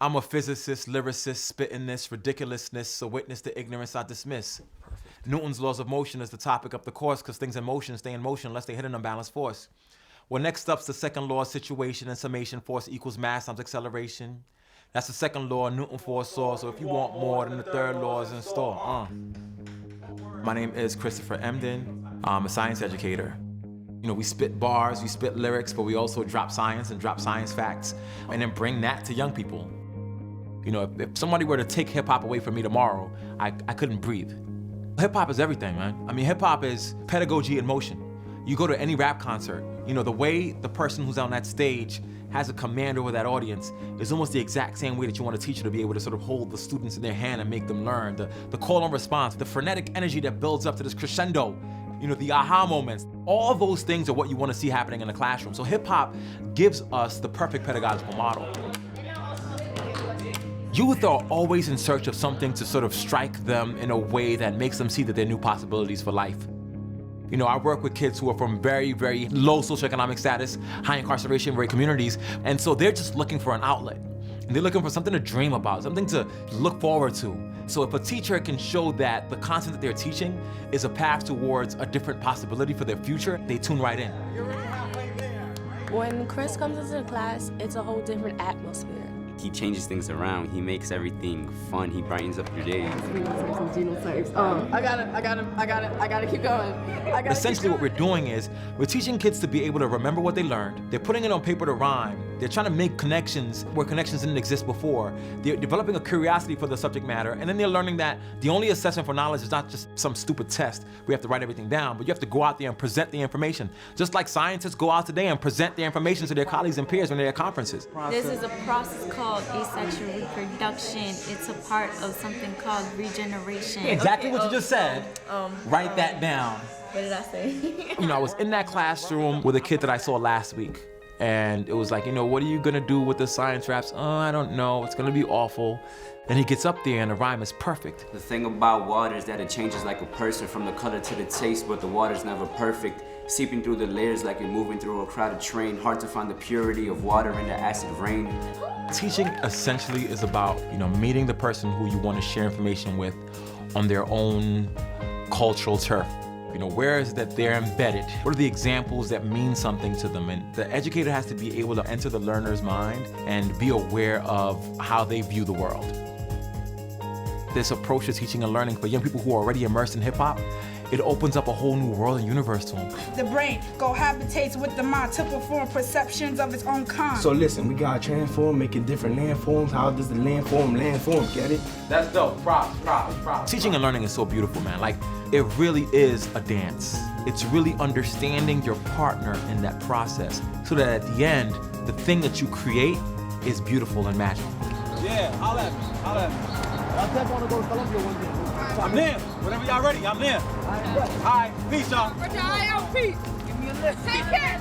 I'm a physicist, lyricist, spitting this ridiculousness, so witness the ignorance I dismiss. Perfect. Newton's laws of motion is the topic of the course, because things in motion stay in motion unless they hit an unbalanced force. Well, next up's the second law of situation and summation. Force equals mass times acceleration. That's the second law Newton foresaw, so if you want more, then the third law is in store. My name is Kristoffer. I'm a science educator. You know, we spit bars, we spit lyrics, but we also drop science and drop science facts, and then bring that to young people. You know, if somebody were to take hip-hop away from me tomorrow, I couldn't breathe. Hip-hop is everything, man. I mean, hip-hop is pedagogy in motion. You go to any rap concert, you know, the way the person who's on that stage has a command over that audience is almost the exact same way that you want a teacher to be able to sort of hold the students in their hand and make them learn. The call and response, the frenetic energy that builds up to this crescendo, you know, the aha moments. All those things are what you want to see happening in the classroom. So hip-hop gives us the perfect pedagogical model. Youth are always in search of something to sort of strike them in a way that makes them see that there are new possibilities for life. You know, I work with kids who are from very, very low socioeconomic status, high incarceration rate communities, and so they're just looking for an outlet. And they're looking for something to dream about, something to look forward to. So if a teacher can show that the content that they're teaching is a path towards a different possibility for their future, they tune right in. When Chris comes into the class, it's a whole different atmosphere. He changes things around. He makes everything fun. He brightens up your day. I gotta keep going. Essentially what we're doing is we're teaching kids to be able to remember what they learned. They're putting it on paper to rhyme. They're trying to make connections where connections didn't exist before. They're developing a curiosity for the subject matter, and then they're learning that the only assessment for knowledge is not just some stupid test. We have to write everything down, but you have to go out there and present the information. Just like scientists go out today and present their information to their colleagues and peers when they're at conferences. This is a process called asexual reproduction. It's a part of something called regeneration. Exactly what you just said. Write that down. What did I say? You know, I was in that classroom with a kid that I saw last week. And it was like, you know, what are you gonna do with the science raps? Oh, I don't know, it's gonna be awful. Then he gets up there and the rhyme is perfect. The thing about water is that it changes like a person from the color to the taste, but the water's never perfect. Seeping through the layers like you're moving through a crowded train. Hard to find the purity of water in the acid rain. Teaching essentially is about, you know, meeting the person who you want to share information with on their own cultural turf. You know, where is that they're embedded? What are the examples that mean something to them? And the educator has to be able to enter the learner's mind and be aware of how they view the world. This approach to teaching and learning for young people who are already immersed in hip-hop, it opens up a whole new world and universe to them. The brain cohabitates with the mind to perform perceptions of its own kind. So listen, we gotta transform, making different landforms. How does the landform, get it? That's dope. Props. Teaching and learning is so beautiful, man. Like, it really is a dance. It's really understanding your partner in that process so that at the end, the thing that you create is beautiful and magical. Yeah, holla at me. I just want to go to Columbia one day. I'm there. Whenever y'all ready, I'm there. All right, peace, y'all. Put your eye out, peace. Give me a lift. Take care.